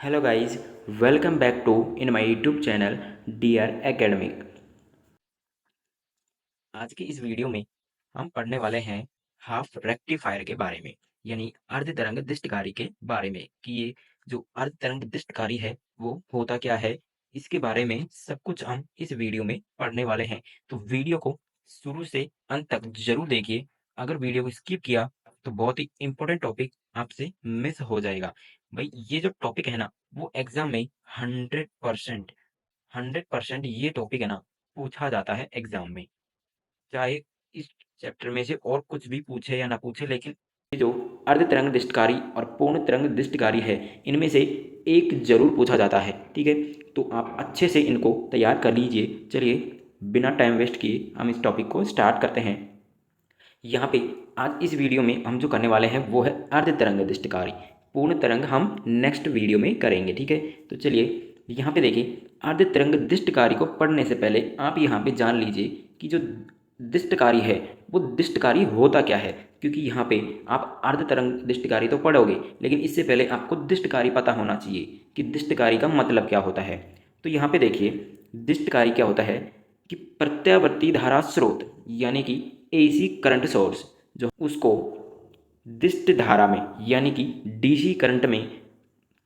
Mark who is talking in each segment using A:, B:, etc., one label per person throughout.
A: Hello guys, welcome back to in my YouTube channel DR academic. आज की इस video में हम पढ़ने वाले हैं हाफ रेक्टिफायर के बारे में, यानी अर्ध तरंग दृष्टिकारी के बारे में कि ये जो अर्ध तरंग दृष्टिकारी है वो होता क्या है। इसके बारे में सब कुछ हम इस वीडियो में पढ़ने वाले हैं। तो वीडियो को शुरू से अंत तक जरूर देखिए। अगर वीडियो को स्किप किया तो बहुत ही इंपॉर्टेंट टॉपिक आपसे मिस हो जाएगा। भाई ये जो टॉपिक है ना, वो एग्जाम में 100% 100% ये टॉपिक है ना, पूछा जाता है एग्जाम में। चाहे इस चैप्टर में से और कुछ भी पूछे या ना पूछे, लेकिन ये जो अर्ध तरंग दृष्टिकारी और पूर्ण तरंग दृष्टिकारी है, इनमें से एक जरूर पूछा जाता है। ठीक है, तो आप अच्छे से इनको तैयार कर लीजिए। चलिए बिना टाइम वेस्ट किए हम इस टॉपिक को स्टार्ट करते हैं। यहाँ पे आज इस वीडियो में हम जो करने वाले हैं वो है अर्ध तरंग दृष्टिकारी। पूर्ण तरंग हम नेक्स्ट वीडियो में करेंगे। ठीक है, तो चलिए यहाँ पे देखिए, अर्ध तरंग दृष्टिकारी को पढ़ने से पहले आप यहाँ पे जान लीजिए कि जो दृष्टिकारी है वो दृष्टिकारी होता क्या है। क्योंकि यहाँ पे आप अर्ध तरंग दृष्टिकारी तो पढ़ोगे, लेकिन इससे पहले आपको दृष्टिकारी पता होना चाहिए कि दृष्टिकारी का मतलब क्या होता है। तो यहाँ पे देखिए, दृष्टिकारी क्या होता है कि प्रत्यावर्ती धारा स्रोत यानी कि एसी करंट सोर्स जो उसको दिष्ट धारा में यानी कि डीसी करंट में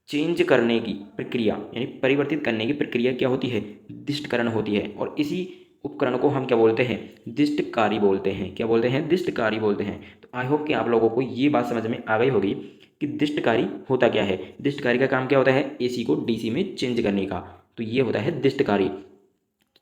A: चेंज करने की प्रक्रिया यानी परिवर्तित करने की प्रक्रिया क्या होती है, दिष्टकरण होती है। और इसी उपकरण को हम क्या बोलते हैं, दिष्टकारी बोलते हैं। क्या बोलते हैं, दिष्टकारी बोलते हैं। तो आई होप कि आप लोगों को ये बात समझ में आ गई होगी कि दिष्टकारी होता क्या है। दिष्टकारी का काम क्या होता है, एसी को डीसी में चेंज करने का। तो ये होता है दिष्टकारी।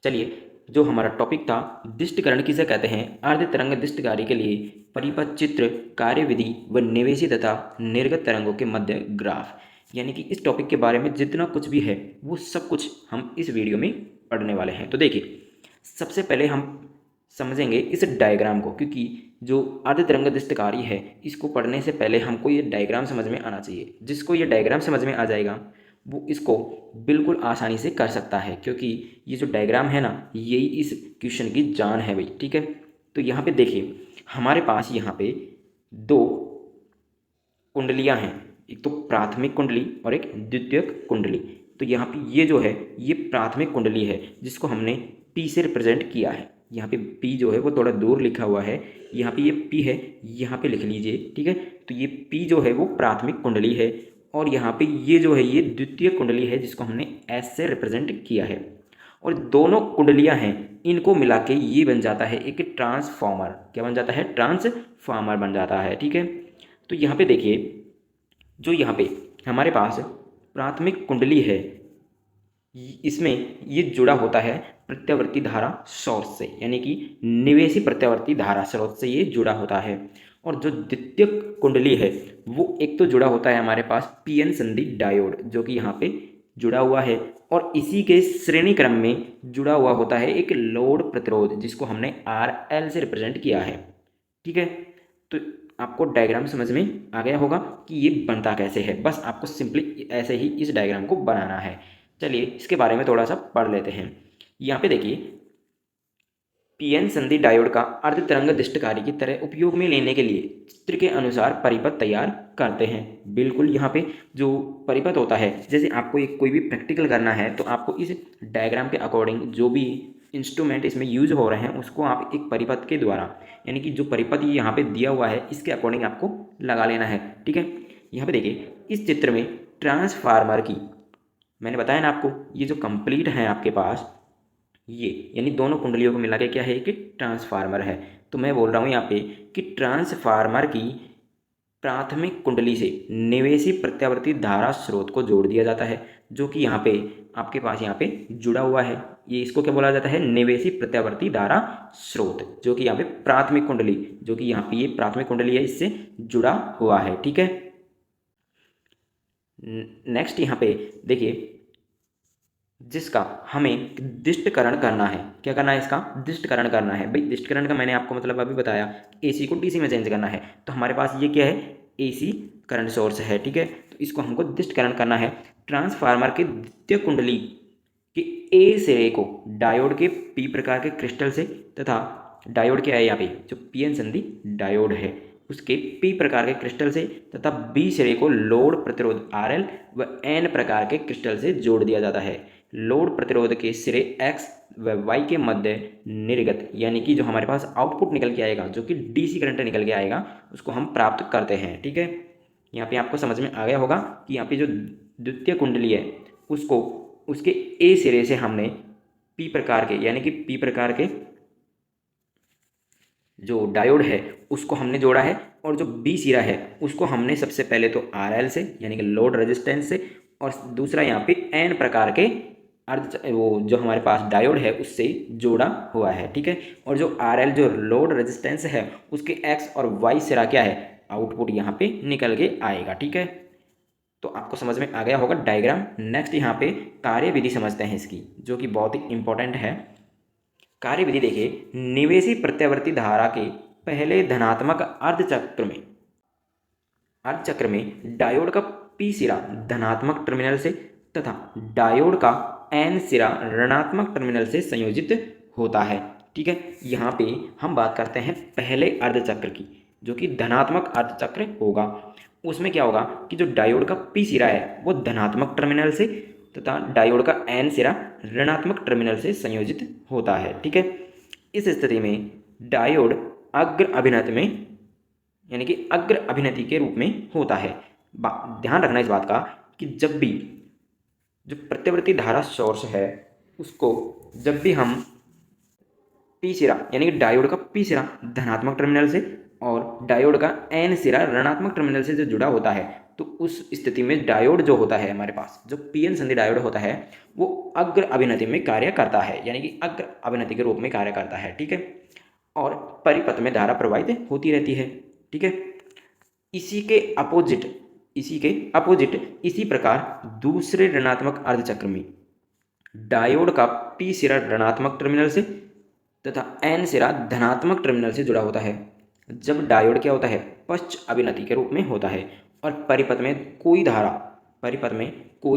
A: चलिए, जो हमारा टॉपिक था दिष्टकरण किसे कहते हैं, अर्ध तरंग दिष्टकारी के लिए परिपथ चित्र, कार्यविधि व निवेशी तथा निर्गत तरंगों के मध्य ग्राफ, यानी कि इस टॉपिक के बारे में जितना कुछ भी है वो सब कुछ हम इस वीडियो में पढ़ने वाले हैं। तो देखिए, सबसे पहले हम समझेंगे इस डायग्राम को, क्योंकि जो अर्ध तरंग दृष्टिकारी है इसको पढ़ने से पहले हमको ये डायग्राम समझ में आना चाहिए। जिसको ये डायग्राम समझ में आ जाएगा वो इसको बिल्कुल आसानी से कर सकता है, क्योंकि ये जो डायग्राम है ना, यही इस क्वेश्चन की जान है भाई। ठीक है, तो यहाँ पे देखिए, हमारे पास यहाँ पे दो कुंडलियाँ हैं, एक तो प्राथमिक कुंडली और एक द्वितीयक कुंडली। तो यहाँ पे ये जो है ये प्राथमिक कुंडली है जिसको हमने पी से रिप्रेजेंट किया है। यहाँ पे पी जो है वो थोड़ा दूर लिखा हुआ है, यहाँ पे ये पी है, यहाँ पे लिख लीजिए। ठीक है, तो ये पी जो है वो प्राथमिक कुंडली है और यहाँ पे ये जो है ये द्वितीय कुंडली है जिसको हमने एस से रिप्रेजेंट किया है। और दोनों कुंडलियाँ हैं, इनको मिला के ये बन जाता है एक ट्रांसफॉर्मर। क्या बन जाता है, ट्रांसफॉर्मर बन जाता है। ठीक है, तो यहाँ पे देखिए, जो यहाँ पे हमारे पास प्राथमिक कुंडली है इसमें ये जुड़ा होता है प्रत्यावर्ती धारा स्रोत से, यानी कि निवेशी प्रत्यावर्ती धारा स्रोत से ये जुड़ा होता है। और जो द्वितीय कुंडली है वो एक तो जुड़ा होता है हमारे पास पीएन संधि डायोड, जो कि यहाँ पे जुड़ा हुआ है। और इसी के श्रेणी क्रम में जुड़ा हुआ होता है एक लोड प्रतिरोध जिसको हमने आर एल से रिप्रेजेंट किया है। ठीक है, तो आपको डायग्राम समझ में आ गया होगा कि ये बनता कैसे है। बस आपको सिंपली ऐसे ही इस डायग्राम को बनाना है। चलिए इसके बारे में थोड़ा सा पढ़ लेते हैं। यहाँ पे देखिए, पीएन संधि डायोड का अर्ध तरंग दृष्टिकारी की तरह उपयोग में लेने के लिए चित्र के अनुसार परिपथ तैयार करते हैं। बिल्कुल, यहाँ पे जो परिपथ होता है, जैसे आपको एक कोई भी प्रैक्टिकल करना है तो आपको इस डायग्राम के अकॉर्डिंग जो भी इंस्ट्रूमेंट इसमें यूज हो रहे हैं उसको आप एक परिपथ के द्वारा, यानी कि जो परिपथ यहाँ पे दिया हुआ है इसके अकॉर्डिंग आपको लगा लेना है। ठीक है, यहाँ पे देखिए, इस चित्र में ट्रांसफार्मर की, मैंने बताया ना आपको, ये जो कंप्लीट है आपके पास ये, यानी दोनों कुंडलियों को मिला के क्या है कि ट्रांसफार्मर है। तो मैं बोल रहा हूँ यहाँ पे कि ट्रांसफार्मर की प्राथमिक कुंडली से निवेशी प्रत्यावर्ती धारा स्रोत को जोड़ दिया जाता है, जो कि यहाँ पे आपके पास यहाँ पे जुड़ा हुआ है। ये इसको क्या बोला जाता है, निवेशी प्रत्यावर्ती धारा स्रोत, जो कि यहाँ पे प्राथमिक कुंडली, जो कि यहाँ पे ये प्राथमिक कुंडली है, इससे जुड़ा हुआ है। ठीक है, नेक्स्ट यहाँ पे देखिए, जिसका हमें दिष्टकरण करना है। क्या करना है, इसका दिष्टकरण करना है। भाई दिष्टकरण का मैंने आपको मतलब अभी बताया, एसी को डीसी में चेंज करना है। तो हमारे पास ये क्या है, एसी करंट सोर्स है। ठीक है, तो इसको हमको दिष्टकरण करना है। ट्रांसफार्मर के द्वितीय कुंडली के ए सिरे को डायोड के पी प्रकार के क्रिस्टल से, तथा डायोड क्या है यहाँ पे, जो पीएन संधि डायोड है, उसके पी प्रकार के क्रिस्टल से तथा बी सिरे को लोड प्रतिरोध RL व एन प्रकार के क्रिस्टल से जोड़ दिया जाता है। लोड प्रतिरोध के सिरे एक्स व वाई के मध्य निर्गत यानी कि जो हमारे पास आउटपुट निकल के आएगा, जो कि डीसी करंट निकल के आएगा, उसको हम प्राप्त करते हैं। ठीक है, यहाँ पे आपको समझ में आ गया होगा कि यहाँ पे जो द्वितीय कुंडली है उसको उसके ए सिरे से हमने पी प्रकार के यानी कि पी प्रकार के जो डायोड है उसको हमने जोड़ा है, और जो बी सिरा है उसको हमने सबसे पहले तो RL से यानी कि लोड रेजिस्टेंस से, और दूसरा यहाँ पे एन प्रकार के अर्ध वो जो हमारे पास डायोड है उससे जोड़ा हुआ है। ठीक है, और जो RL जो लोड रेजिस्टेंस है उसके एक्स और वाई सिरा क्या है, आउटपुट यहाँ पे निकल के आएगा। ठीक है, तो आपको समझ में आ गया होगा डायग्राम। नेक्स्ट यहाँ पे कार्यविधि समझते हैं इसकी, जो कि बहुत ही इंपॉर्टेंट है। कार्यविधि देखिए, निवेशी प्रत्यावर्ती धारा के पहले धनात्मक अर्धचक्र में डायोड का पी सिरा धनात्मक टर्मिनल से तथा डायोड का एन सिरा ऋणात्मक टर्मिनल से संयोजित होता है। ठीक है, यहाँ पे हम बात करते हैं पहले अर्धचक्र की, जो कि धनात्मक अर्धचक्र होगा। उसमें क्या होगा कि जो डायोड का पी सिरा है वो धनात्मक टर्मिनल से तथा डायोड का एन सिरा ऋणात्मक टर्मिनल से संयोजित होता है। ठीक है, इस स्थिति में डायोड अग्र अभिनत में यानी कि अग्र अभिनति के रूप में होता है। ध्यान रखना इस बात का कि जब भी जो प्रत्यावर्ती धारा सोर्स है उसको जब भी हम पी सिरा यानी कि डायोड का पी सिरा धनात्मक टर्मिनल से और डायोड का एन सिरा ऋणात्मक टर्मिनल से जो जुड़ा होता है, तो उस स्थिति में डायोड जो होता है हमारे पास जो पीएन संधि डायोड होता है वो अग्र अभिनति में कार्य करता है, यानी कि अग्र अभिनति के रूप में कार्य करता है। ठीक है, और परिपथ में धारा प्रवाहित होती रहती है। ठीक है, इसी के अपोजिट इसी प्रकार दूसरे ऋणात्मक अर्धचक्र में डायोड का पी सिरा ऋणात्मक टर्मिनल से तथा एन सिरा धनात्मक टर्मिनल से जुड़ा होता है। जब डायोड क्या होता है, पश्च अभिनति के रूप में होता है और परिपथ में कोई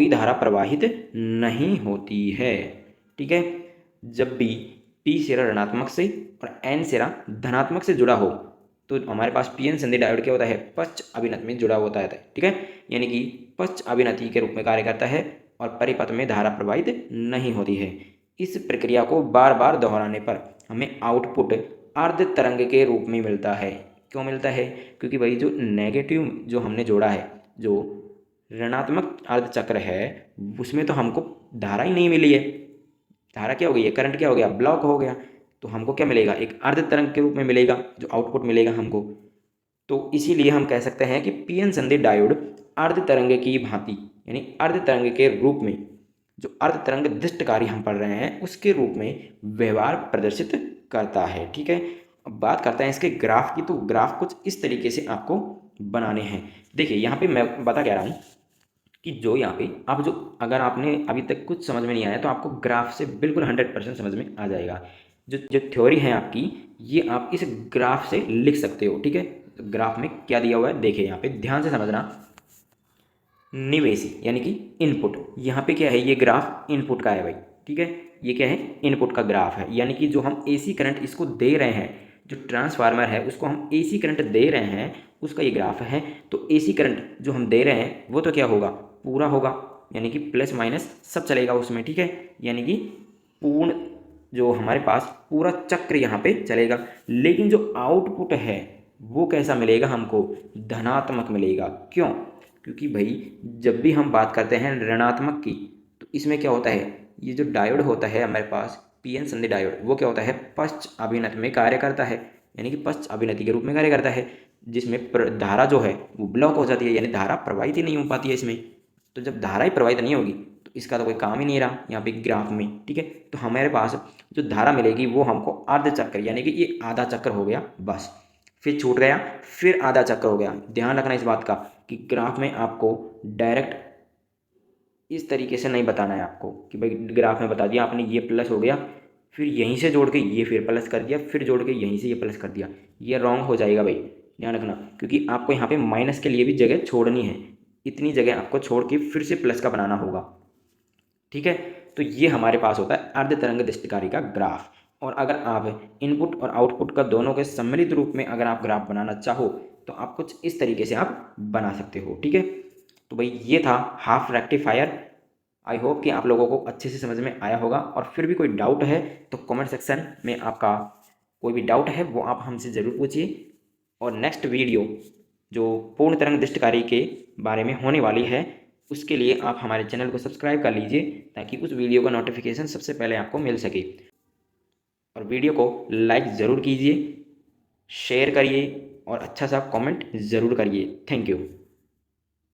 A: धारा प्रवाहित नहीं होती है। ठीक है, जब भी पी सिरा ऋणात्मक से और एन सिरा धनात्मक से जुड़ा हो तो हमारे पास पीएन संधि डायोड क्या होता है, पश्च अभिनति में जुड़ा होता है। ठीक है, यानी कि पश्च अभिनति के रूप में कार्य करता है और परिपथ में धारा प्रवाहित नहीं होती है। इस प्रक्रिया को बार बार दोहराने पर हमें आउटपुट अर्ध तरंग के रूप में मिलता है। क्यों मिलता है, क्योंकि भाई जो नेगेटिव जो हमने जोड़ा है, जो ऋणात्मक अर्धचक्र है उसमें तो हमको धारा ही नहीं मिली है। धारा क्या हो गई है, करंट क्या हो गया, ब्लॉक हो गया। तो हमको क्या मिलेगा, एक अर्ध तरंग के रूप में मिलेगा जो आउटपुट मिलेगा हमको। तो इसीलिए हम कह सकते हैं कि पीएन संधि डायोड अर्ध तरंग की भांति यानी अर्ध तरंग के रूप में जो अर्ध तरंग दिष्ट कार्य हम पढ़ रहे हैं उसके रूप में व्यवहार प्रदर्शित करता है। ठीक है, अब बात करते हैं इसके ग्राफ की। तो ग्राफ कुछ इस तरीके से आपको बनाने हैं। देखिए यहाँ पे मैं बता क्या रहा हूँ कि जो यहाँ पे आप जो अगर आपने अभी तक कुछ समझ में नहीं आया तो आपको ग्राफ से बिल्कुल 100% समझ में आ जाएगा। जो जो थ्योरी है आपकी ये आप इस ग्राफ से लिख सकते हो। ठीक है, तो ग्राफ में क्या दिया हुआ है देखिए, यहाँ पे ध्यान से समझना। निवेशी यानी कि इनपुट, यहाँ पे क्या है, ये ग्राफ इनपुट का है भाई। ठीक है, ये क्या है, इनपुट का ग्राफ है, यानी कि जो हम एसी करंट इसको दे रहे हैं, जो ट्रांसफार्मर है उसको हम एसी करंट दे रहे हैं उसका ये ग्राफ है। तो एसी करंट जो हम दे रहे हैं वो तो क्या होगा, पूरा होगा, यानी कि प्लस माइनस सब चलेगा उसमें। ठीक है, यानी कि पूर्ण जो हमारे पास पूरा चक्र यहाँ पे चलेगा। लेकिन जो आउटपुट है वो कैसा मिलेगा हमको, धनात्मक मिलेगा। क्यों, क्योंकि भाई जब भी हम बात करते हैं ऋणात्मक की तो इसमें क्या होता है, ये जो डायोड होता है हमारे पास पीएन संधि डायोड वो क्या होता है, पश्च अभिनति में कार्य करता है, यानी कि पश्च अभिनति के रूप में कार्य करता है, जिसमें धारा जो है वो ब्लॉक हो जाती है, यानी धारा प्रवाहित ही नहीं हो पाती है इसमें। तो जब धारा ही प्रवाहित नहीं होगी तो इसका तो कोई काम ही नहीं रहा यहाँ पे ग्राफ में। ठीक है, तो हमारे पास जो धारा मिलेगी वो हमको अर्ध चक्र यानी कि ये आधा चक्र हो गया बस, फिर छूट गया, फिर आधा चक्र हो गया। ध्यान रखना इस बात का कि ग्राफ में आपको डायरेक्ट इस तरीके से नहीं बताना है आपको कि भाई ग्राफ में बता दिया आपने ये प्लस हो गया, फिर यहीं से जोड़ के ये फिर प्लस कर दिया, फिर जोड़ के यहीं से ये प्लस कर दिया, ये रॉन्ग हो जाएगा भाई। ध्यान रखना, क्योंकि आपको यहाँ पे माइनस के लिए भी जगह छोड़नी है, इतनी जगह आपको छोड़ के फिर से प्लस का बनाना होगा। ठीक है, तो ये हमारे पास होता है अर्ध तरंग दृष्टिकारी का ग्राफ। और अगर आप इनपुट और आउटपुट का दोनों के सम्मिलित रूप में अगर आप ग्राफ बनाना चाहो तो आप कुछ इस तरीके से आप बना सकते हो। ठीक है, तो भाई ये था हाफ रेक्टिफायर। आई होप कि आप लोगों को अच्छे से समझ में आया होगा, और फिर भी कोई डाउट है तो कमेंट सेक्शन में आपका कोई भी डाउट है वो आप हमसे ज़रूर पूछिए। और नेक्स्ट वीडियो जो पूर्ण तरंग दृष्टिकारी के बारे में होने वाली है, उसके लिए आप हमारे चैनल को सब्सक्राइब कर लीजिए ताकि उस वीडियो का नोटिफिकेशन सबसे पहले आपको मिल सके। और वीडियो को लाइक ज़रूर कीजिए, शेयर करिए और अच्छा सा कमेंट ज़रूर करिए। Thank you.